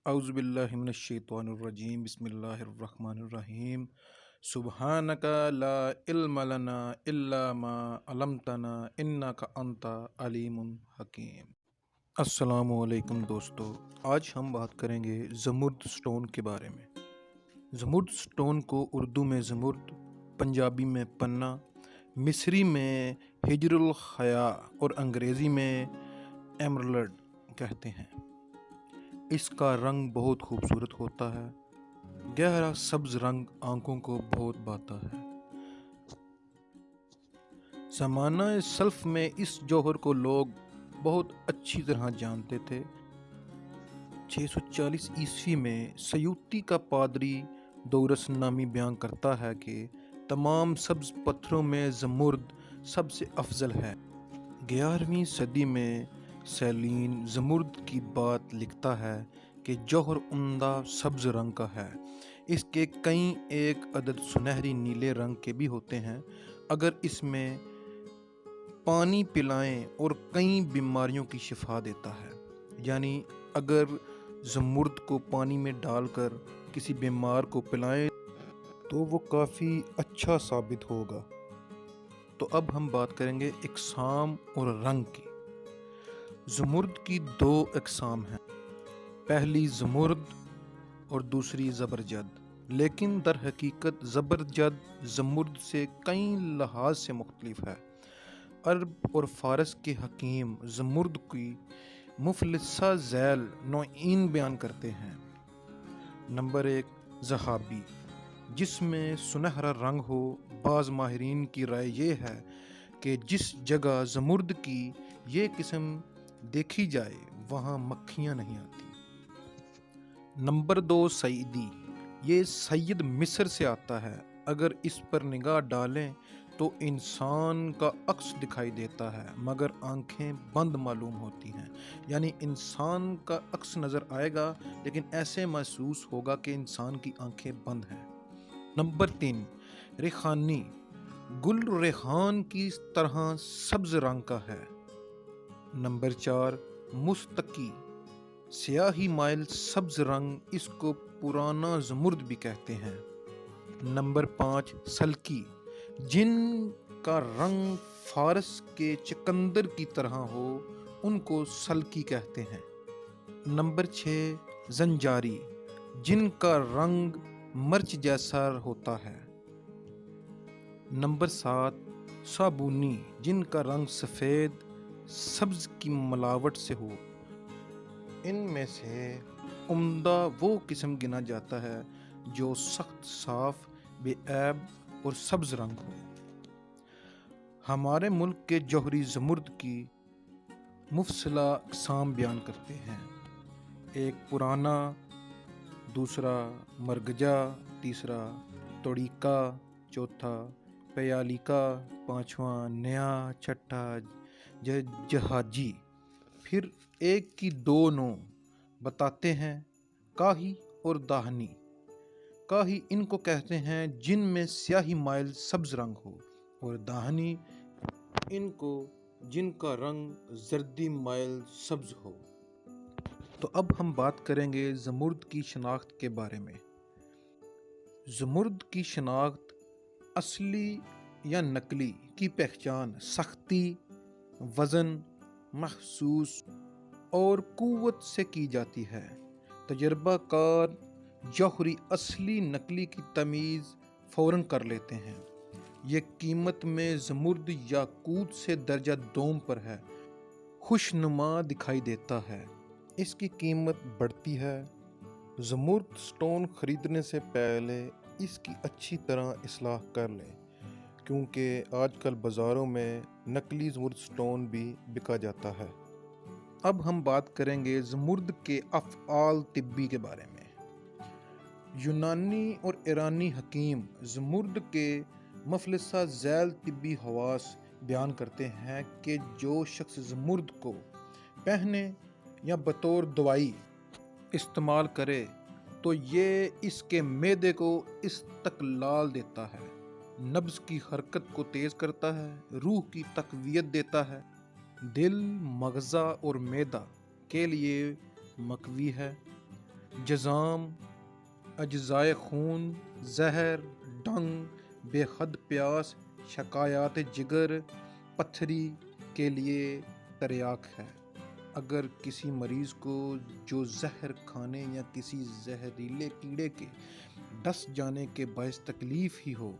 اعوذ باللہ من الشیطان الرجیم بسم اللہ الرحمن الرحیم سبحانک لا علم لنا الا ما علمتنا انک انت علیم حکیم۔ السلام علیکم دوستو، آج ہم بات کریں گے زمرد سٹون کے بارے میں۔ زمرد سٹون کو اردو میں زمرد، پنجابی میں پنہ، مصری میں ہجر الخیا اور انگریزی میں ایمرلڈ کہتے ہیں۔ اس کا رنگ بہت خوبصورت ہوتا ہے، گہرا سبز رنگ آنکھوں کو بہت بھاتا ہے۔ زمانہ سلف میں اس جوہر کو لوگ بہت اچھی طرح جانتے تھے۔ 640 عیسوی میں سیوطی کا پادری دورس نامی بیان کرتا ہے کہ تمام سبز پتھروں میں زمرد سب سے افضل ہے۔ 11ویں صدی میں سیلین زمرد کی بات لکھتا ہے کہ جوہر عمدہ سبز رنگ کا ہے، اس کے کئی ایک عدد سنہری نیلے رنگ کے بھی ہوتے ہیں۔ اگر اس میں پانی پلائیں اور کئی بیماریوں کی شفا دیتا ہے، یعنی اگر زمرد کو پانی میں ڈال کر کسی بیمار کو پلائیں تو وہ کافی اچھا ثابت ہوگا۔ تو اب ہم بات کریں گے اقسام اور رنگ کی۔ زمرد کی دو اقسام ہیں، پہلی زمرد اور دوسری زبرجد، لیکن در حقیقت زبرجد زمرد سے کئی لحاظ سے مختلف ہے۔ عرب اور فارس کے حکیم زمرد کی مفلسہ ذیل نوعین بیان کرتے ہیں۔ نمبر 1، ذهبی، جس میں سنہرا رنگ ہو۔ بعض ماہرین کی رائے یہ ہے کہ جس جگہ زمرد کی یہ قسم دیکھی جائے وہاں مکھیاں نہیں آتی۔ نمبر 2، سعیدی، یہ سید مصر سے آتا ہے۔ اگر اس پر نگاہ ڈالیں تو انسان کا عکس دکھائی دیتا ہے مگر آنکھیں بند معلوم ہوتی ہیں، یعنی انسان کا عکس نظر آئے گا لیکن ایسے محسوس ہوگا کہ انسان کی آنکھیں بند ہیں۔ نمبر 3، ریحانی، گل ریحان کی طرح سبز رنگ کا ہے۔ نمبر 4، مستقی، سیاہی مائل سبز رنگ، اس کو پرانا زمرد بھی کہتے ہیں۔ نمبر 5، سلکی، جن کا رنگ فارس کے چقندر کی طرح ہو ان کو سلکی کہتے ہیں۔ نمبر 6، زنجاری، جن کا رنگ مرچ جیسا ہوتا ہے۔ نمبر 7، صابونی، جن کا رنگ سفید سبز کی ملاوٹ سے ہو۔ ان میں سے عمدہ وہ قسم گنا جاتا ہے جو سخت صاف، بے عیب اور سبز رنگ ہو۔ ہمارے ملک کے جوہری زمرد کی مفصلہ اقسام بیان کرتے ہیں۔ ایک پرانا، دوسرا مرگجا، تیسرا توڑیکا، چوتھا پیالیکا، پانچواں نیا، چھٹا جہاجی۔ پھر ایک کی دو نوع بتاتے ہیں، کاہی اور داہنی۔ کاہی ان کو کہتے ہیں جن میں سیاہی مائل سبز رنگ ہو، اور داہنی ان کو جن کا رنگ زردی مائل سبز ہو۔ تو اب ہم بات کریں گے زمرد کی شناخت کے بارے میں۔ زمرد کی شناخت اصلی یا نقلی کی پہچان سختی، وزن، محسوس اور قوت سے کی جاتی ہے۔ تجربہ کار جوہری اصلی نقلی کی تمیز فوراً کر لیتے ہیں۔ یہ قیمت میں زمرد یاقوت سے درجہ دوم پر ہے، خوشنما دکھائی دیتا ہے، اس کی قیمت بڑھتی ہے۔ زمرد سٹون خریدنے سے پہلے اس کی اچھی طرح اصلاح کر لیں، کیونکہ آج کل بازاروں میں نقلی زمرد سٹون بھی بکا جاتا ہے۔ اب ہم بات کریں گے زمرد کے افعال طبی کے بارے میں۔ یونانی اور ایرانی حکیم زمرد کے مفلسہ ذیل طبی خواص بیان کرتے ہیں کہ جو شخص زمرد کو پہنے یا بطور دوائی استعمال کرے تو یہ اس کے معدے کو استقلال دیتا ہے، نبض کی حرکت کو تیز کرتا ہے، روح کی تقویت دیتا ہے، دل، مغزہ اور معدہ کے لیے مقوی ہے، جزام، اجزائے خون، زہر، ڈنگ، بے حد پیاس، شکایات جگر، پتھری کے لیے تریاک ہے۔ اگر کسی مریض کو جو زہر کھانے یا کسی زہریلے کیڑے کے ڈس جانے کے باعث تکلیف ہی ہو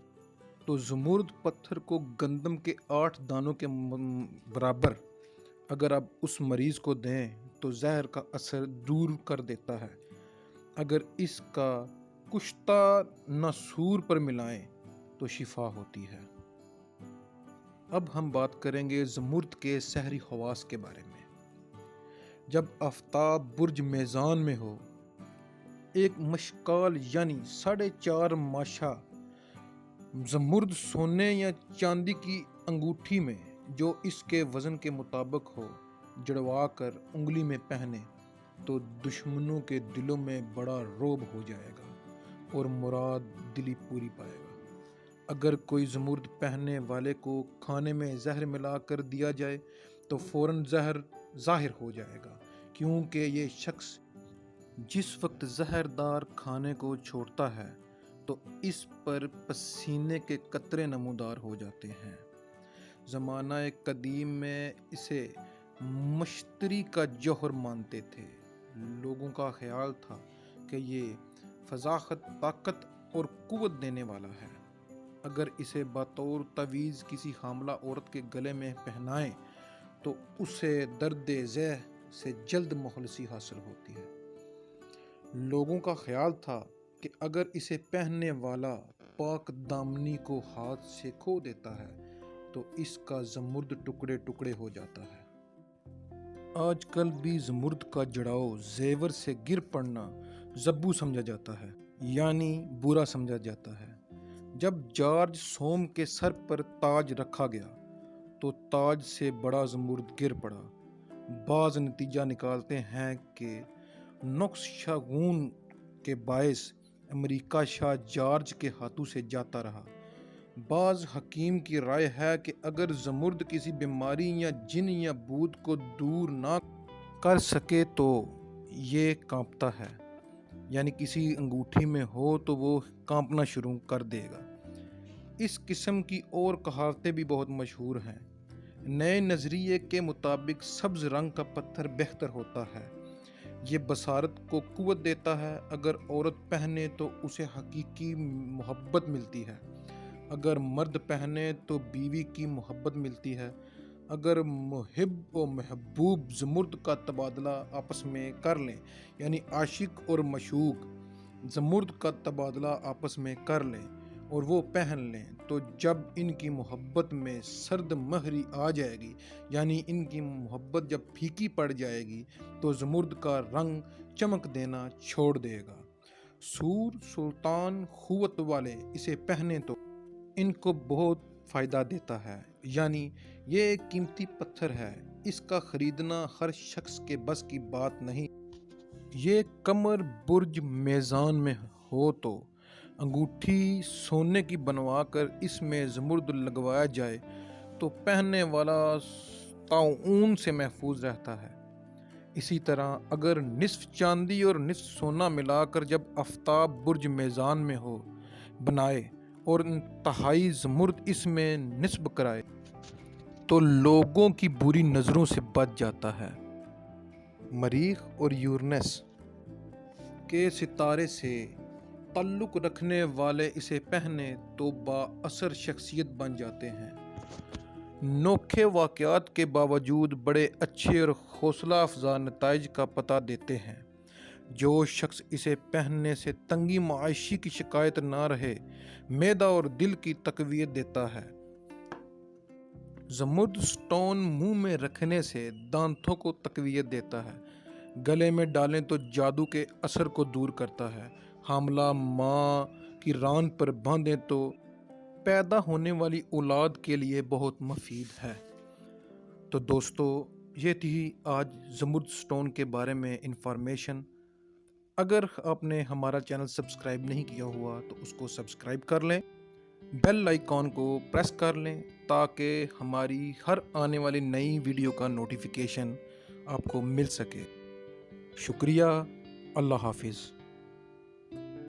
تو زمرد پتھر کو گندم کے 8 دانوں کے برابر اگر آپ اس مریض کو دیں تو زہر کا اثر دور کر دیتا ہے۔ اگر اس کا کشتہ ناسور پر ملائیں تو شفا ہوتی ہے۔ اب ہم بات کریں گے زمرد کے سحری خواص کے بارے میں۔ جب آفتاب برج میزان میں ہو، ایک مشکال یعنی 4.5 ماشا زمرد سونے یا چاندی کی انگوٹھی میں جو اس کے وزن کے مطابق ہو جڑوا کر انگلی میں پہنے تو دشمنوں کے دلوں میں بڑا رعب ہو جائے گا اور مراد دلی پوری پائے گا۔ اگر کوئی زمرد پہننے والے کو کھانے میں زہر ملا کر دیا جائے تو فوراً زہر ظاہر ہو جائے گا، کیونکہ یہ شخص جس وقت زہردار کھانے کو چھوڑتا ہے تو اس پر پسینے کے قطرے نمودار ہو جاتے ہیں۔ زمانہ قدیم میں اسے مشتری کا جوہر مانتے تھے۔ لوگوں کا خیال تھا کہ یہ فضاحت، طاقت اور قوت دینے والا ہے۔ اگر اسے بطور تعویذ کسی حاملہ عورت کے گلے میں پہنائیں تو اسے درد ذہ سے جلد مخلصی حاصل ہوتی ہے۔ لوگوں کا خیال تھا کہ اگر اسے پہننے والا پاک دامنی کو ہاتھ سے کھو دیتا ہے تو اس کا زمرد ٹکڑے ٹکڑے ہو جاتا ہے۔ آج کل بھی زمرد کا جڑاؤ زیور سے گر پڑنا زبو سمجھا جاتا ہے، یعنی برا سمجھا جاتا ہے۔ جب جارج سوم کے سر پر تاج رکھا گیا تو تاج سے بڑا زمرد گر پڑا۔ بعض نتیجہ نکالتے ہیں کہ نقص شگون کے باعث امریکہ شاہ جارج کے ہاتھوں سے جاتا رہا۔ بعض حکیم کی رائے ہے کہ اگر زمرد کسی بیماری یا جن یا بھوت کو دور نہ کر سکے تو یہ کانپتا ہے، یعنی کسی انگوٹھی میں ہو تو وہ کانپنا شروع کر دے گا۔ اس قسم کی اور کہاوتیں بھی بہت مشہور ہیں۔ نئے نظریے کے مطابق سبز رنگ کا پتھر بہتر ہوتا ہے، یہ بصارت کو قوت دیتا ہے۔ اگر عورت پہنے تو اسے حقیقی محبت ملتی ہے، اگر مرد پہنے تو بیوی کی محبت ملتی ہے۔ اگر محب و محبوب زمرد کا تبادلہ آپس میں کر لیں، یعنی عاشق اور معشوق زمرد کا تبادلہ آپس میں کر لیں اور وہ پہن لیں تو جب ان کی محبت میں سرد مہری آ جائے گی، یعنی ان کی محبت جب پھیکی پڑ جائے گی تو زمرد کا رنگ چمک دینا چھوڑ دے گا۔ سور، سلطان، قوت والے اسے پہنے تو ان کو بہت فائدہ دیتا ہے، یعنی یہ ایک قیمتی پتھر ہے، اس کا خریدنا ہر شخص کے بس کی بات نہیں۔ یہ کمر برج میزان میں ہو تو انگوٹھی سونے کی بنوا کر اس میں زمرد لگوایا جائے تو پہننے والا طاعون سے محفوظ رہتا ہے۔ اسی طرح اگر نصف چاندی اور نصف سونا ملا کر جب آفتاب برج میزان میں ہو بنائے اور انتہائی زمرد اس میں نصب کرائے تو لوگوں کی بری نظروں سے بچ جاتا ہے۔ مریخ اور یورینس کے ستارے سے تعلق رکھنے والے اسے پہنے تو با اثر شخصیت بن جاتے ہیں۔ نوکھے واقعات کے باوجود بڑے اچھے اور حوصلہ افزا نتائج کا پتہ دیتے ہیں۔ جو شخص اسے پہننے سے تنگی معاشی کی شکایت نہ رہے، معدہ اور دل کی تقویت دیتا ہے۔ زمرد سٹون منہ میں رکھنے سے دانتوں کو تقویت دیتا ہے۔ گلے میں ڈالیں تو جادو کے اثر کو دور کرتا ہے۔ حاملہ ماں کی ران پر باندھیں تو پیدا ہونے والی اولاد کے لیے بہت مفید ہے۔ تو دوستو، یہ تھی آج زمرد سٹون کے بارے میں انفارمیشن۔ اگر آپ نے ہمارا چینل سبسکرائب نہیں کیا ہوا تو اس کو سبسکرائب کر لیں، بیل آئیکن کو پریس کر لیں تاکہ ہماری ہر آنے والی نئی ویڈیو کا نوٹیفیکیشن آپ کو مل سکے۔ شکریہ اللہ حافظ.